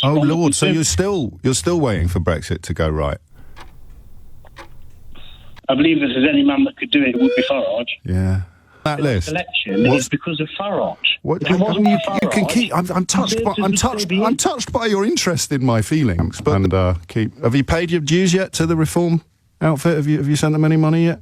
Oh Lord! So you're still waiting for Brexit to go right? I believe if there's any man that could do it, it would be Farage. Yeah. That list. Election is because of Farage. What, you can keep. I'm touched by your interest in my feelings. But Have you paid your dues yet to the Reform outfit? Have you sent them any money yet?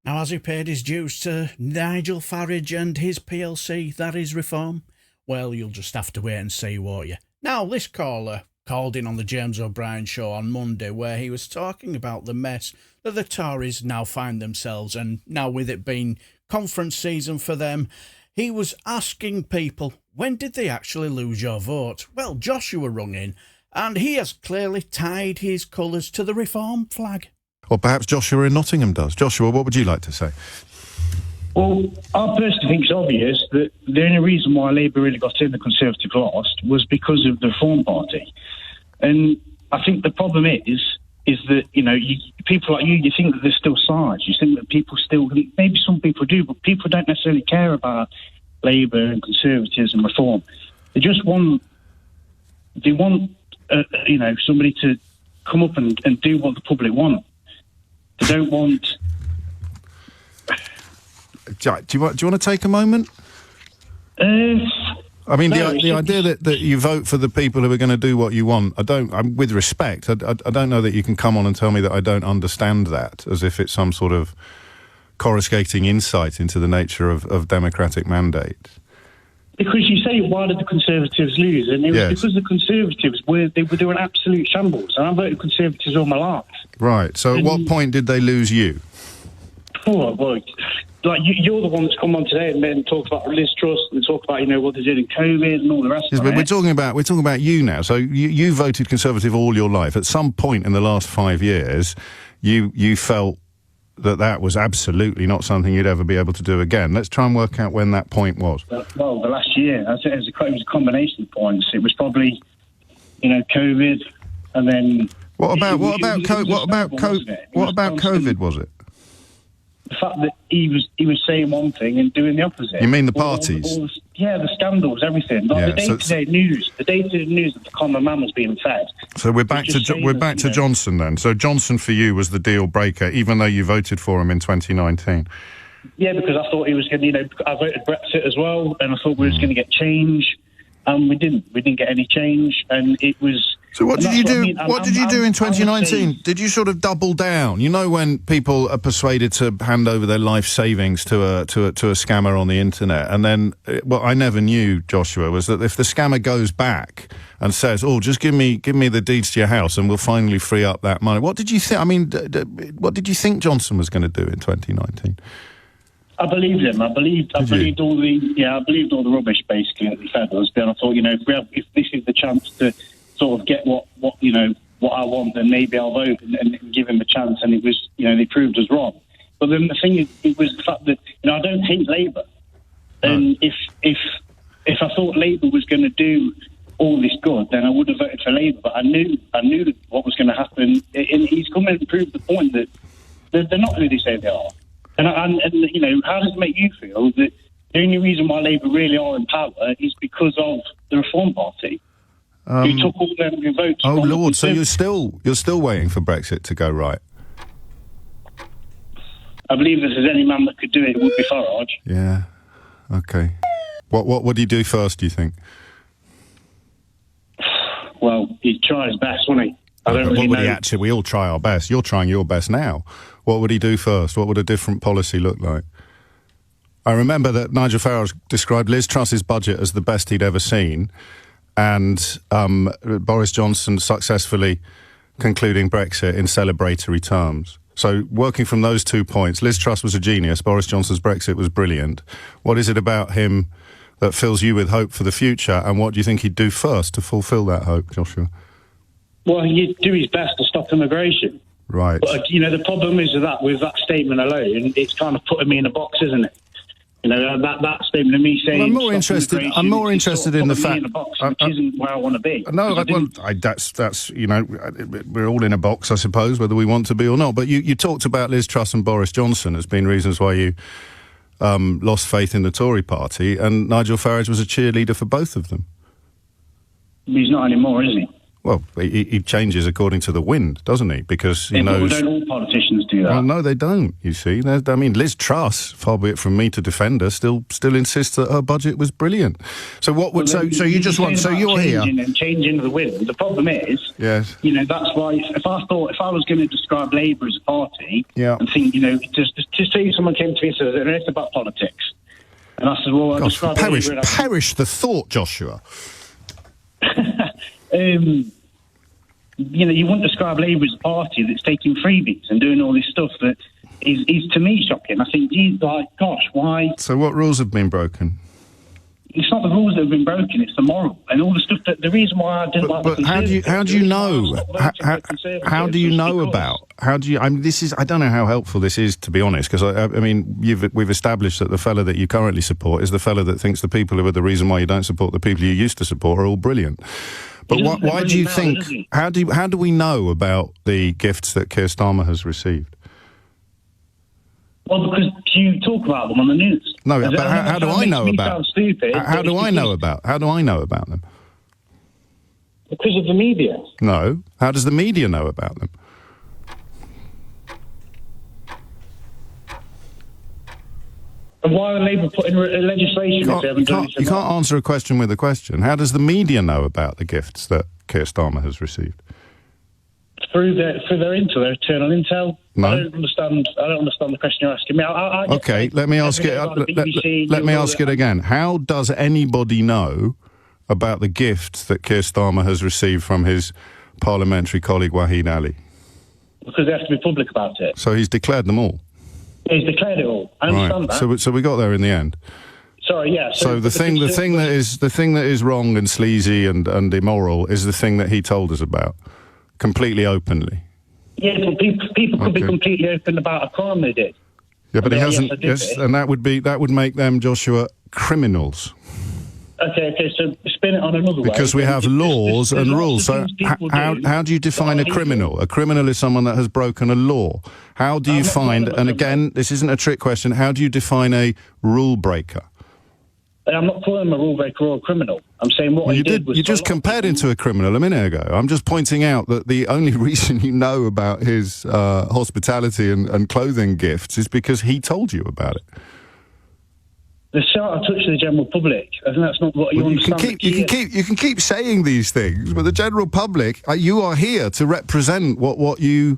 Now, has he paid his dues to Nigel Farage and his PLC? That is Reform. Well, you'll just have to wait and see, won't you? Now, this caller called in on the James O'Brien show on Monday, where he was talking about the mess that the Tories now find themselves, and now with it being conference season for them, he was asking people, when did they actually lose your vote? Well, Joshua rung in, and he has clearly tied his colours to the Reform flag. Or perhaps Joshua in Nottingham does. Joshua, what would you like to say? Well, I personally think it's obvious that the only reason why Labour really got in, the Conservative lost, was because of the Reform Party. And I think the problem is that, people like you think that there's still sides. You think that people still, maybe some people do, but people don't necessarily care about Labour and Conservatives and Reform. They just want, somebody to come up and do what the public want. They don't want... Do you want to take a moment? I mean, the idea that you vote for the people who are going to do what you want, with respect, I don't know that you can come on and tell me that I don't understand that, as if it's some sort of coruscating insight into the nature of democratic mandate. Because you say, why did the Conservatives lose? And it was because the Conservatives were doing absolute shambles. And I voted Conservatives all my life. Right. So at what point did they lose you? Oh, well, you're the one that's come on today and then talked about Liz Truss and talk about, what they did in COVID and all the rest of it. But we're talking about you now. So you voted Conservative all your life. At some point in the last 5 years, you felt that was absolutely not something you'd ever be able to do again. Let's try and work out when that point was. Well, the last year, it was a combination of points. It was probably, COVID, and then... What about COVID, was it? The fact that he was saying one thing and doing the opposite. You mean the parties? The scandals, everything. The day-to-day news that the common man was being fed. So we're back to Johnson then. So Johnson for you was the deal breaker, even though you voted for him in 2019. Yeah, because I thought he was going to, I voted Brexit as well, and I thought we was going to get change, and we didn't. We didn't get any change, and it was... So what did you do? What did you do in 2019? Did you sort of double down? You know, when people are persuaded to hand over their life savings to a scammer on the internet, and then what I never knew, Joshua, was that if the scammer goes back and says, "Oh, just give me the deeds to your house, and we'll finally free up that money," what did you think? I mean, what did you think Johnson was going to do in 2019? I believed him. I believed all the rubbish basically that he said us. And I thought, if this is the chance to sort of get what I want, then maybe I'll vote and give him a chance. And it was, they proved us wrong. But then the thing is, it was the fact that, I don't hate Labour. And if I thought Labour was going to do all this good, then I would have voted for Labour. But I knew what was going to happen. And he's come in and proved the point that they're not who they say they are. And how does it make you feel that the only reason why Labour really are in power is because of the Reform Party? Who took all them votes? Oh Lord! So you're still waiting for Brexit to go right? I believe if there's any man that could do it, it would be Farage. Yeah. Okay. What would he do first, do you think? Well, he'd try his best, wouldn't he? We all try our best. You're trying your best now. What would he do first? What would a different policy look like? I remember that Nigel Farage described Liz Truss's budget as the best he'd ever seen, and Boris Johnson successfully concluding Brexit in celebratory terms. So working from those 2 points, Liz Truss was a genius, Boris Johnson's Brexit was brilliant. What is it about him that fills you with hope for the future, and what do you think he'd do first to fulfil that hope, Joshua? Well, he'd do his best to stop immigration. Right. But, the problem is with that statement alone, it's kind of putting me in a box, isn't it? That statement of me saying... Well, I'm more interested in the fact... in a box, which isn't where I want to be. No, that's we're all in a box, I suppose, whether we want to be or not. But you talked about Liz Truss and Boris Johnson as being reasons why you lost faith in the Tory party, and Nigel Farage was a cheerleader for both of them. He's not anymore, is he? Well, he changes according to the wind, doesn't he? Because he knows. Don't all politicians do that? Well, no, they don't. You see, I mean, Liz Truss, far be it from me to defend her, still insists that her budget was brilliant. So what would so you just want? So you're here and changing the wind. The problem is, yes, that's why if I was going to describe Labour as a party, yeah, and think, just say someone came to me and said, "I know it's about politics," and I said, "Well, I describe perish the thought, Joshua." You wouldn't describe Labour as a party that's taking freebies and doing all this stuff that is to me shocking. I think, gosh, why? So what rules have been broken? It's not the rules that have been broken; it's the moral and all the stuff. The reason why I didn't like. But how do you know? How do you know about? How do you? I mean, I don't know how helpful this is, to be honest. Because I mean, we've established that the fella that you currently support is the fella that thinks the people who are the reason why you don't support the people you used to support are all brilliant. But why do you think? How do we know about the gifts that Keir Starmer has received? Well, because you talk about them on the news. No, but how do I know about? How do I know about them? Because of the media. No. How does the media know about them? And why are Labour putting legislation if they haven't done it? You can't answer a question with a question. How does the media know about the gifts that Keir Starmer has received? Through their intel, their internal intel. No. I don't understand the question you're asking me. Okay, let me ask it. Let me ask it again. How does anybody know about the gifts that Keir Starmer has received from his parliamentary colleague Wahid Ali? Because they have to be public about it. So he's declared them all. He's declared it all. I understand that. So we got there in the end. Sorry, yeah. So the thing that is wrong and sleazy and immoral is the thing that he told us about, completely openly. Yeah, but people could be completely open about a crime they did. Yeah, but he hasn't. Yes, and that would make them, Joshua, criminals. Okay, so spin it on another way. Because we have laws and rules. So how do you define a criminal? A criminal is someone that has broken a law. How do you find, and again, this isn't a trick question, how do you define a rule breaker? I'm not calling him a rule breaker or a criminal. I'm saying what he did was... You just compared him to a criminal a minute ago. I'm just pointing out that the only reason you know about his hospitality and clothing gifts is because he told you about it. The sharp touch to the general public. I think that's not what you understand. You can keep saying these things, but the general public, you are here to represent what you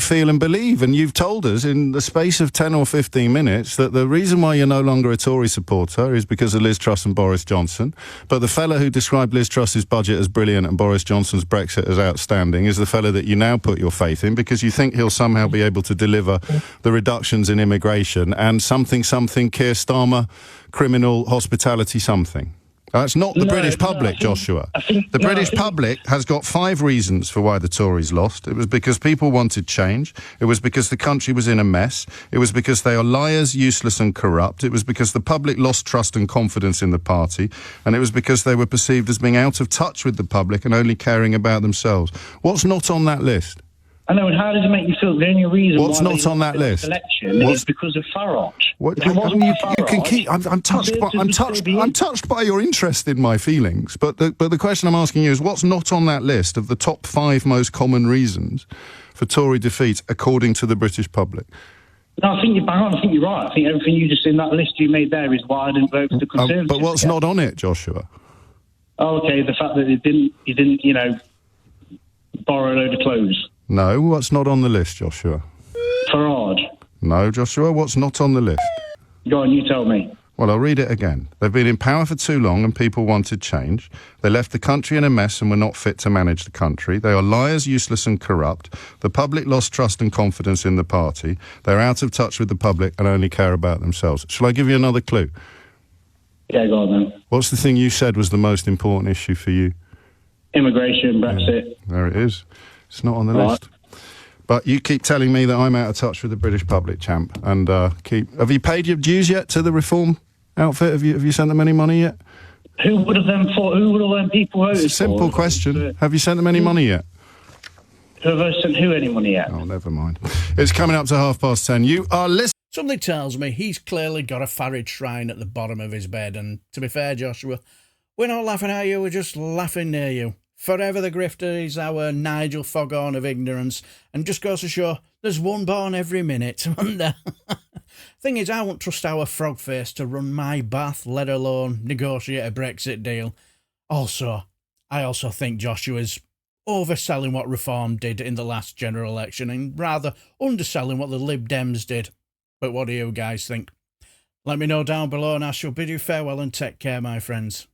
feel and believe, and you've told us in the space of 10 or 15 minutes that the reason why you're no longer a Tory supporter is because of Liz Truss and Boris Johnson, but the fella who described Liz Truss's budget as brilliant and Boris Johnson's Brexit as outstanding is the fella that you now put your faith in because you think he'll somehow be able to deliver the reductions in immigration and something Keir Starmer criminal hospitality something. That's not the British public, Joshua. The British public has got 5 reasons for why the Tories lost. It was because people wanted change. It was because the country was in a mess. It was because they are liars, useless and corrupt. It was because the public lost trust and confidence in the party. And it was because they were perceived as being out of touch with the public and only caring about themselves. What's not on that list? I know, and how does it make you feel? The only reason what's why not on that list election is because of Farage. You can keep. I'm touched by your interest in my feelings, but the question I'm asking you is what's not on that list of the top 5 most common reasons for Tory defeat according to the British public? No, I think you're bang on. I think you're right. I think everything you just in that list you made there is why I didn't vote for the Conservatives. But what's not on it, Joshua? Oh, okay, the fact that he didn't, borrow a load of clothes. No, what's not on the list, Joshua? Farage. No, Joshua, what's not on the list? Go on, you tell me. Well, I'll read it again. They've been in power for too long and people wanted change. They left the country in a mess and were not fit to manage the country. They are liars, useless and corrupt. The public lost trust and confidence in the party. They're out of touch with the public and only care about themselves. Shall I give you another clue? Yeah, go on then. What's the thing you said was the most important issue for you? Immigration, Brexit. Yeah, there it is. It's not on the list. But you keep telling me that I'm out of touch with the British public, champ. And have you paid your dues yet to the Reform outfit? Have you sent them any money yet? Who would have them people voted for? It's a simple question. Have you sent them any money yet? Have I sent who any money yet? Oh, never mind. It's coming up to 10:30. You are listening. Something tells me he's clearly got a Farage shrine at the bottom of his bed. And to be fair, Joshua, we're not laughing at you, we're just laughing near you. Forever the grifter is our Nigel Foghorn of ignorance, and just goes to show there's one born every minute. Thing is, I won't trust our frog face to run my bath, let alone negotiate a Brexit deal. I also think Joshua's overselling what Reform did in the last general election and rather underselling what the Lib Dems did. But what do you guys think? Let me know down below, and I shall bid you farewell and take care, my friends.